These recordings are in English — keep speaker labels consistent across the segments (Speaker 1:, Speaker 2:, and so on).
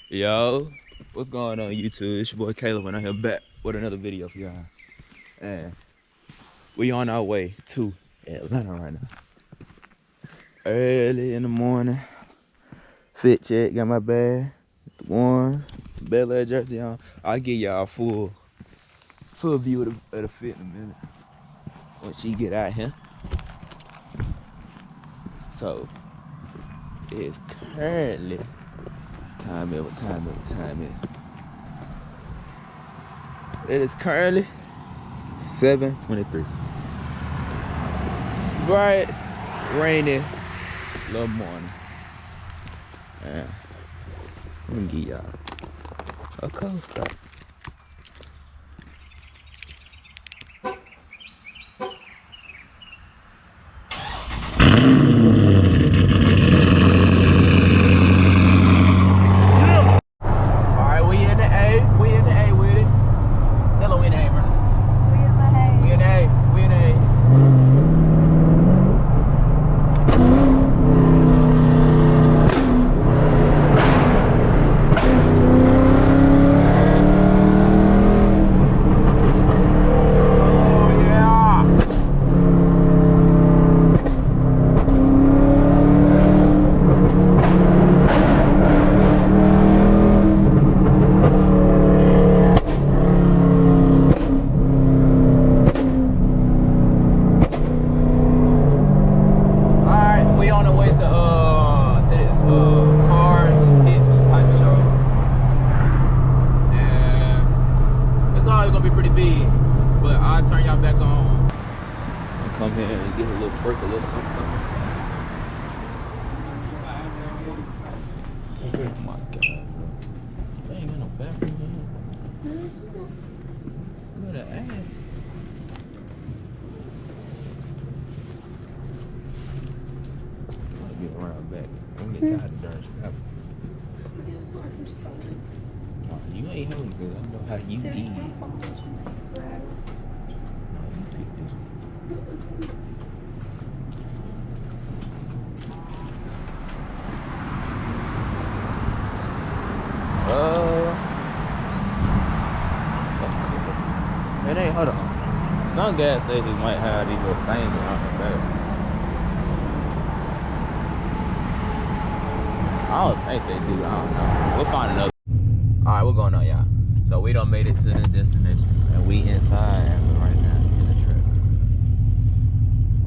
Speaker 1: Yo, what's going on YouTube? It's your boy Caleb and I'm here back with another video for y'all. And we on our way to Atlanta right now. Early in the morning. Fit check, got my bag, the ones, Bel Air jersey on. I'll give y'all a full view of the fit in a minute once she get out here. So it's currently time it. It is currently 7:23. Bright, rainy, little morning. And let me give y'all a coaster. Come here and get a little break, a little something. Oh my God, bro. They ain't got no bathroom in here. Look at that ass. I'll get around back. I'm getting tired of darn stuff. You ain't hungry because I know how you eat. It ain't, hold on. Some gas stations might have these little things around the back. I don't think they do, I don't know. We'll find another. Alright, what's going on, y'all? So we done made it to the destination. And we inside right now in the truck.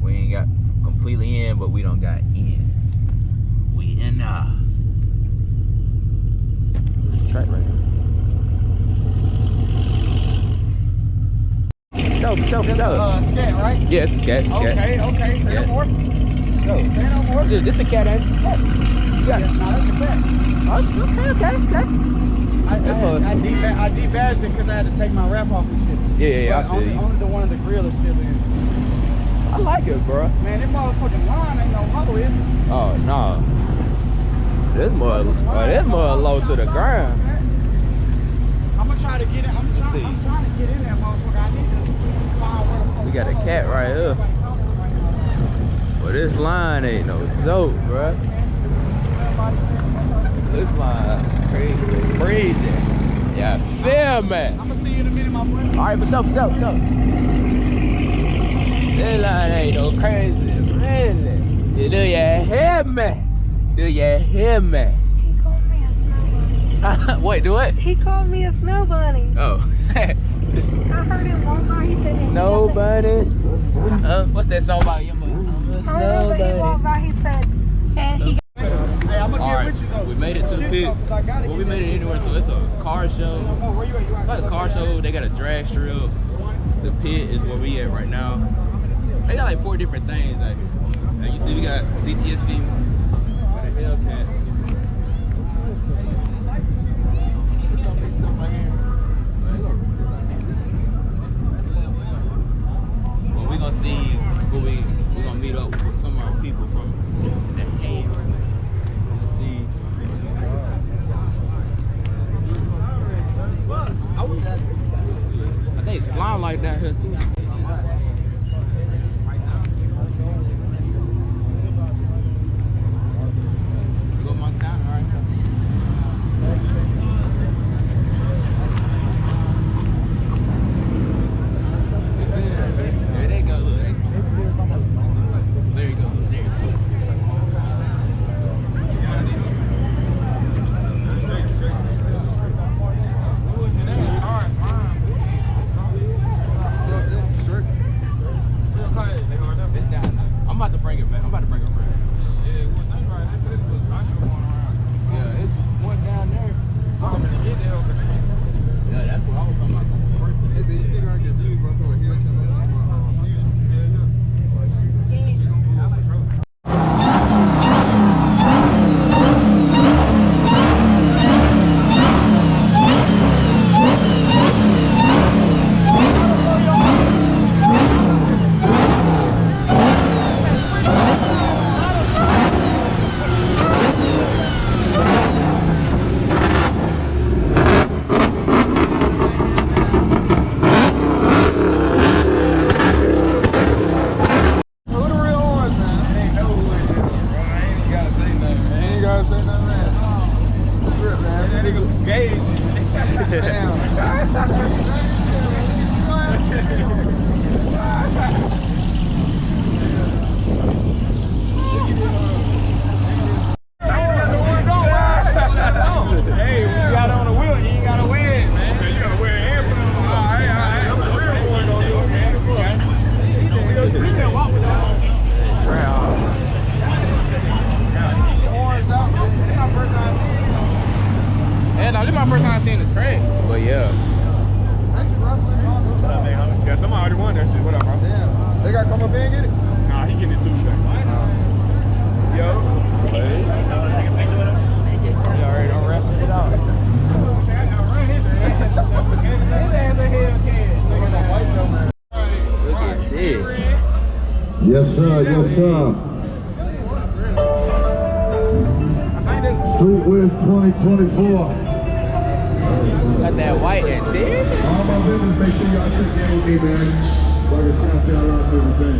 Speaker 1: We ain't got completely in, but we done got in. We in the track right now. Show.
Speaker 2: Scat, right?
Speaker 1: Yes, yeah, scat.
Speaker 2: Okay. Say no more. Say no more.
Speaker 1: This a cat, ain't it?
Speaker 2: Yeah, no, that's a cat.
Speaker 1: Oh, okay.
Speaker 2: I debadged it because I had to take my wrap off and shit.
Speaker 1: Yeah, I feel you.
Speaker 2: Only the one of the grill is still in.
Speaker 1: I like it, bro.
Speaker 2: Man, this motherfucking line ain't no hollow, is it?
Speaker 1: Oh, no. This more low to the ground.
Speaker 2: I'm gonna try to get in. I'm trying to get in there, motherfucker. I need to find where the fuck.
Speaker 1: We got a cat right here. But this line ain't no joke, bro. This line crazy. Yeah, feel me?
Speaker 2: I'm gonna see you in a minute, my friend.
Speaker 1: All right, for sure. This line ain't no crazy, really. Do you hear me?
Speaker 3: He called me a snow bunny.
Speaker 1: Wait, do what?
Speaker 3: He called me a snow bunny.
Speaker 1: Oh.
Speaker 3: I heard him walk by. He said,
Speaker 1: Snow bunny. What's that song about? I'm a snow bunny.
Speaker 3: He walked by. He said, and he.
Speaker 2: Hey, I'm gonna get with you though.
Speaker 1: We made it to the pit. Well, we made it anywhere, so it's a car show.
Speaker 2: Oh, where you at?
Speaker 1: It's like a car show. They got a drag strip. The pit is where we at right now. They got like 4 different things out here. And you see, we got CTSV. Got a Hellcat. Well, we gonna see who we gonna meet up with some of our people from the hand. Let's see. I think slime like that here too. We go Montana right now.
Speaker 2: gauge. Hey, when you got on the wheel, you ain't gotta wear it, man. You gotta wear it and put it on. All right. I'm the real one gonna do it, man. He can't walk with that.
Speaker 1: Yeah, no, this is my first time seeing the track. But yeah.
Speaker 2: Yeah, somebody already won that shit. What up, bro?
Speaker 4: Damn. They gotta come up here and get it?
Speaker 2: Nah, he getting it Tuesday. Yo. Hey. You already done wrap it out.
Speaker 1: Look at this.
Speaker 4: Yes, sir. Yes, sir. Street Wiz 2024.
Speaker 1: Got that white and thin.
Speaker 4: All my business, make sure y'all check in with me, man. So I can shout y'all out to everything.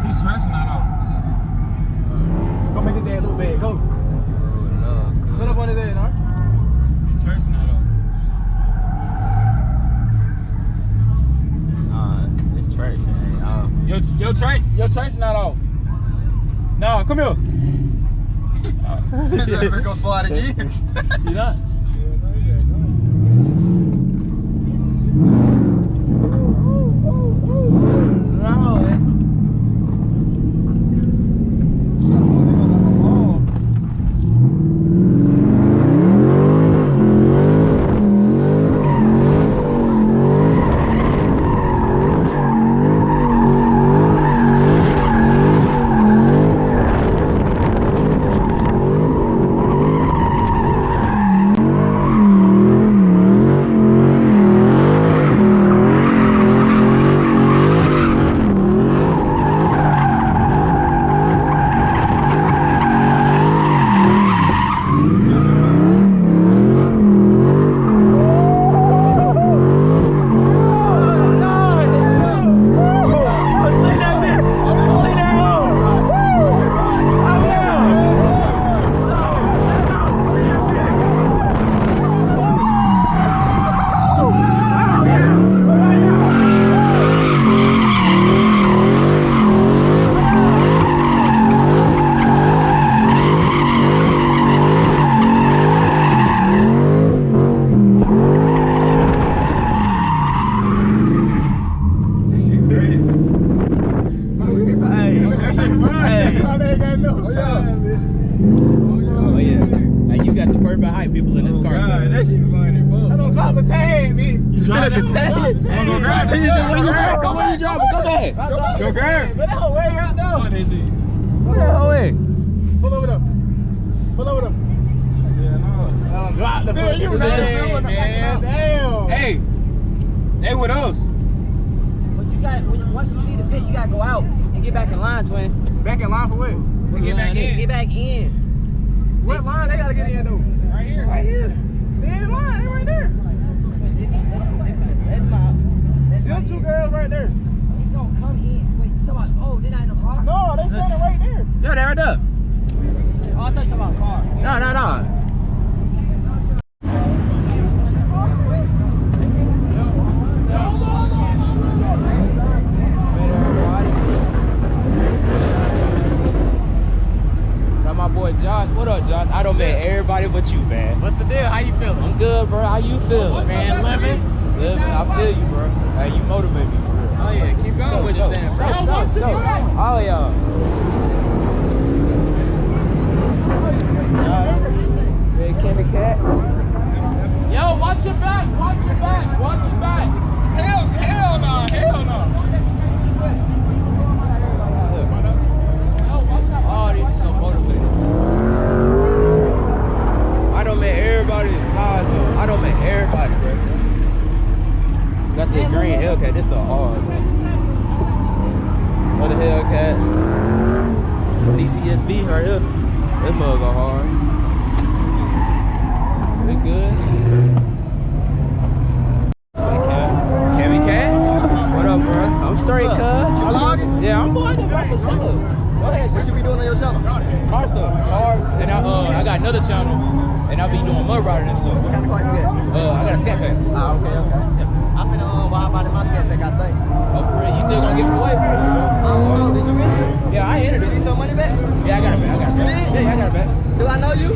Speaker 2: He's trashing that off.
Speaker 5: Go make his ass look bad. Go. Put up on his head, huh?
Speaker 2: He's trashing that off.
Speaker 1: Nah, it's trash.
Speaker 2: Your trash not off. No, come here.
Speaker 5: We're gonna slide again.
Speaker 2: You not?
Speaker 1: Oh yeah. Hey, you got the perfect height people in this car.
Speaker 2: God, that shit funny, fuck.
Speaker 5: I don't drop the tag, man.
Speaker 2: You trying to tag?
Speaker 5: Go grab it.
Speaker 1: Go where you drop it. Go back.
Speaker 2: Go grab it.
Speaker 5: But that whole way out there.
Speaker 2: Fuck that shit.
Speaker 1: Go that whole way.
Speaker 5: Pull over there. Pull over there.
Speaker 2: Yeah, no.
Speaker 5: Drop the
Speaker 2: Man, you
Speaker 5: fucking
Speaker 2: right,
Speaker 5: thing,
Speaker 2: man.
Speaker 5: Damn.
Speaker 2: Hey, they with us.
Speaker 6: But you got once you leave the pit, you gotta go out and get back in line, twin.
Speaker 5: Back in line for what?
Speaker 2: To get back in.
Speaker 6: Get back in.
Speaker 5: What line they gotta get in though?
Speaker 2: Right here.
Speaker 6: Right here.
Speaker 5: They in line, they right there. Them two girls right there.
Speaker 6: He's gonna come in. Wait, you talking about? Oh, they're not in the car.
Speaker 5: No, they standing right there.
Speaker 1: Yeah, they right there.
Speaker 6: Oh, I thought you were talking about car.
Speaker 1: No. Got my boy Josh. What up, Josh? I done met everybody but you, man.
Speaker 5: What's the deal? How you feeling?
Speaker 1: I'm good, bro. How you feeling?
Speaker 5: Man, living.
Speaker 1: I feel you, bro. Hey, you motivate me for real.
Speaker 5: Oh yeah, keep going with your damn.
Speaker 1: Show. Oh yeah. Big Kimmy Cat.
Speaker 2: Yo, watch your back. Watch your back. Watch your back. Hell no. Hell no.
Speaker 1: Oh, these so motivated. I done met everybody in size though. I done met everybody, bro. Got the green Hellcat. This the hard, man. Another Hellcat. CTSV right here. This mug go hard. We good. Kevin Cat. What up, bro? I'm straight, cuz.
Speaker 5: You vlogging?
Speaker 1: Yeah, I'm vlogging, bro, for sure. Go ahead,
Speaker 5: What you be doing on your channel?
Speaker 1: car stuff. Cars. And I got another channel, and I be doing mud riding and stuff.
Speaker 5: What kind of car you got?
Speaker 1: I got a scat pack.
Speaker 5: Ah, okay. I'm finna buy about in my scat pack, I think.
Speaker 1: Oh, for real? You still gonna give it away?
Speaker 5: I don't know. Did you win it?
Speaker 1: Yeah, I entered
Speaker 5: Did you
Speaker 1: it.
Speaker 5: show money back?
Speaker 1: Yeah, I got it back.
Speaker 5: You did?
Speaker 1: Yeah, I got it back.
Speaker 5: Do I know you?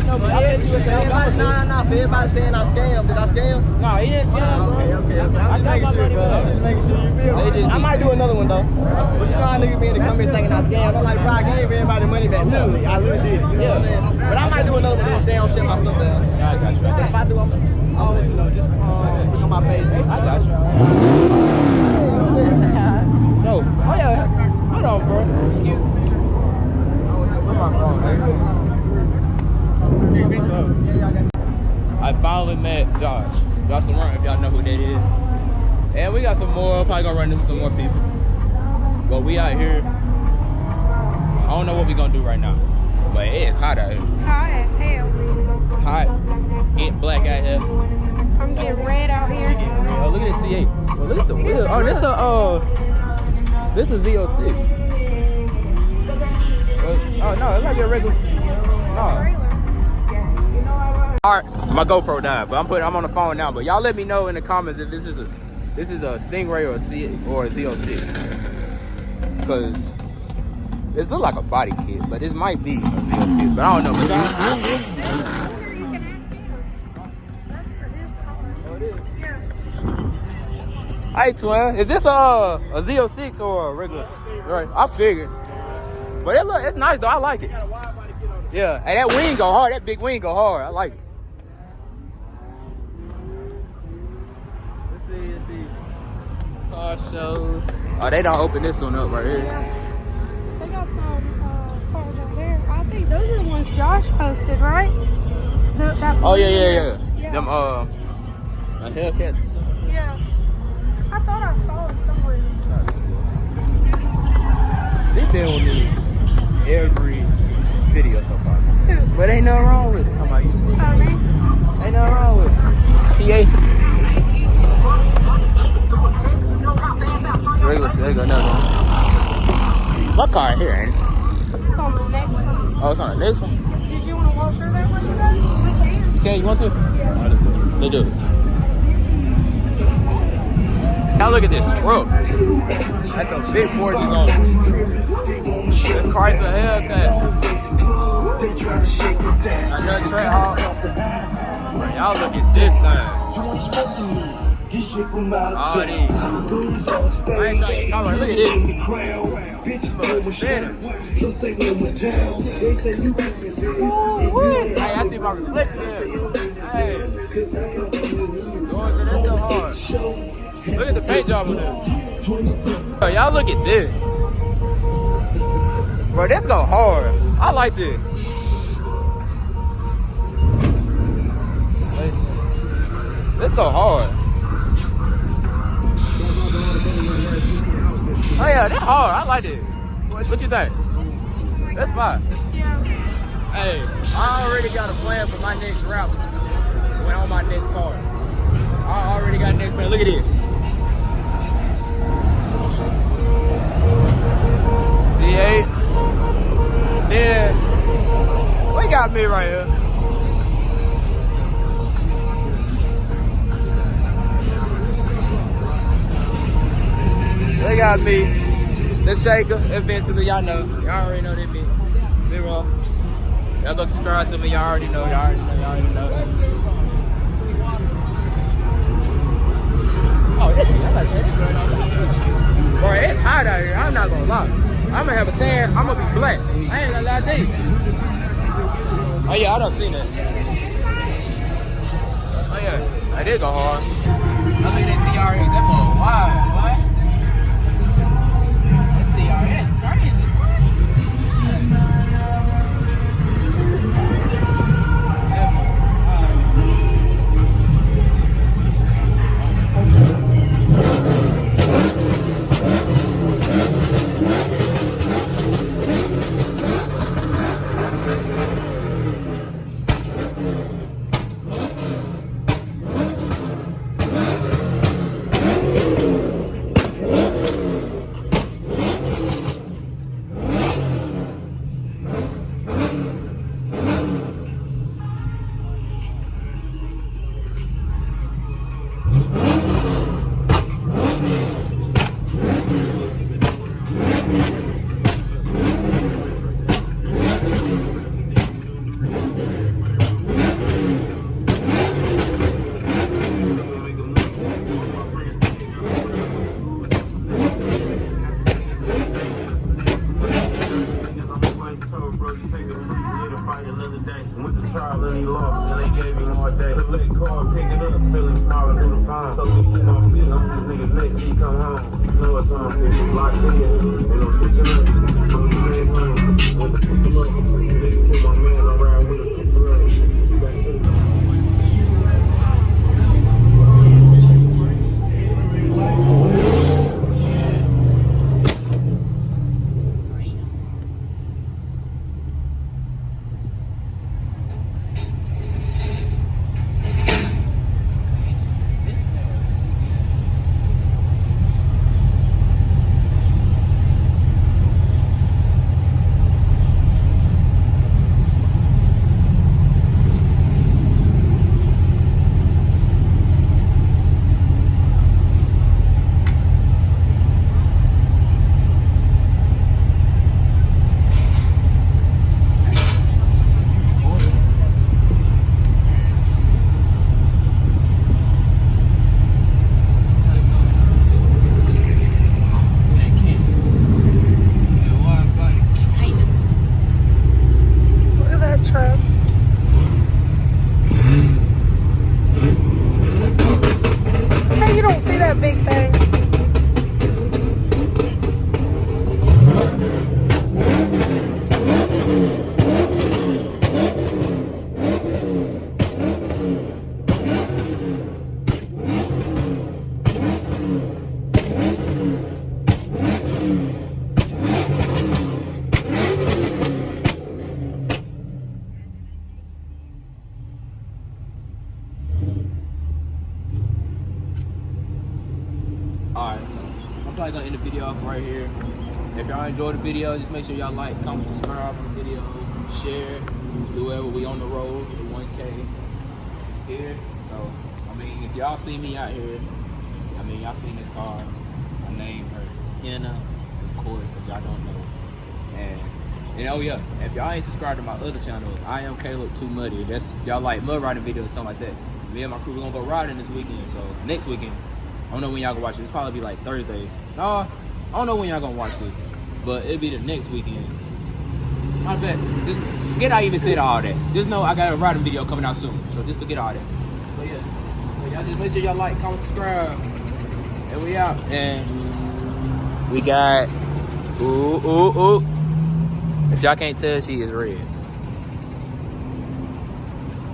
Speaker 1: No, but I bet you with the
Speaker 5: Everybody, nah. For everybody saying I scammed. Did I scam?
Speaker 1: No, he didn't scam, bro.
Speaker 5: Okay.
Speaker 1: I
Speaker 5: I'm
Speaker 1: got
Speaker 5: just
Speaker 1: my money back.
Speaker 5: making sure you feel.
Speaker 1: They just
Speaker 5: I might do another one though. But you know how niggas be in the comments thinking I scammed. I'm like, bro, I gave everybody money back. Literally, I literally did it. You know what I'm saying? But I might do another one if they don't shut my stuff down.
Speaker 1: Yeah, I got you.
Speaker 5: But if I do, I'll let you know. Just look on my page.
Speaker 1: I got you. So, oh yeah, hold on, bro. Excuse me. Where's my phone, man? I finally met Josh Laurent, if y'all know who that is. And we got some more, probably gonna run into some more people. But we out here. I don't know what we gonna do right now. But it's hot out here.
Speaker 3: Hot as hell.
Speaker 1: Hot, get black out here.
Speaker 3: For I'm getting red out here.
Speaker 1: Oh, look at this C8. Oh, look at the wheel. Oh, this a Z06. Oh no, it might be a regular. No. All right, my GoPro died, but I'm on the phone now. But y'all let me know in the comments if this is a Stingray or a Z06, because this looks like a body kit, but this might be a Z06. But I don't know. But hey, twin, is this a Z06 or a regular? Right, I figured. But it's nice though. I like it. Yeah, and that wing go hard. That big wing go hard. I like it. Let's see. Car show. Oh, they don't open this one up right here.
Speaker 3: Yeah. They got some cars over there. I think those are the ones Josh posted, right?
Speaker 1: Oh yeah. Them a Hellcat.
Speaker 3: Yeah. I thought I saw them somewhere.
Speaker 1: She been with me every video so far.
Speaker 3: Who?
Speaker 1: But ain't nothing wrong with it. How about you?
Speaker 3: Oh, me?
Speaker 1: Ain't nothing wrong with it. TA. Regular, there you go, another one. My car in here, ain't it?
Speaker 3: It's on the next one.
Speaker 1: Oh, it's on the next one?
Speaker 3: Did you want to walk through that one today? We can.
Speaker 1: Okay, you want to? Yeah. Let's do it. Now look at this truck. That's a big 40s on it. The Chrysler Hellcat. Another Trent Hawk. Y'all look at this thing. All these. I ain't trying to get caught. Look at this. Hey, I see my reflection there. Hey. Doors are that so hard. Look at the paint job on this. Oh, y'all look at this. Bro, this go hard. I like this. This go hard. Oh yeah, that's hard. I like it. What you think? That's fine.
Speaker 3: Yeah.
Speaker 1: Hey, I already got a plan for my next route when on my next car. I already got next plan. Look at this. C8. Then we got me right here. They got me, the Shaker, eventually, y'all know. Y'all already know that me. Big Raw. Y'all go subscribe to me, y'all already know. Oh, this shit, I like that. Boy, it's hot out here, I'm not gonna lie. I'm gonna have a tan, I'm gonna be black. I ain't gonna lie to you. Oh yeah, I done seen that. Oh yeah, I did go hard. I look at that TRX, that mother wide, boy. That's crazy. right here. If y'all enjoyed the video, just make sure y'all like, comment, subscribe on the video, share, do whatever. We on the road to 1K here. So, I mean, if y'all see me out here, I mean, y'all seen this car. I named her Hannah, of course, if y'all don't know. And oh yeah, if y'all ain't subscribed to my other channels, I am Caleb Too Muddy. That's if y'all like mud riding videos, something like that. Me and my crew, we're gonna go riding this weekend. So next weekend, I don't know when y'all gonna watch it. It's probably be like Thursday. No, I don't know when y'all gonna watch this, but it'll be the next weekend. Matter of fact, just forget I even said all that. Just know I got a riding video coming out soon. So just forget all that. But yeah, so y'all just make sure y'all like, comment, subscribe. And we out. And we got ooh. If y'all can't tell, she is red.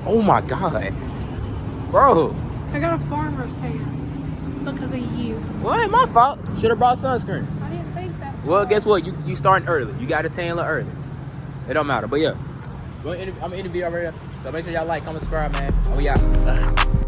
Speaker 1: Oh my God. Bro.
Speaker 3: I got a farmer's tan because of you.
Speaker 1: Well, ain't my fault. Should have brought sunscreen.
Speaker 3: I didn't think that.
Speaker 1: Well, guess what? You starting early. You got a tan a little early. It don't matter. But yeah. I'm gonna interview already. So make sure y'all like, comment, subscribe, man. And we out.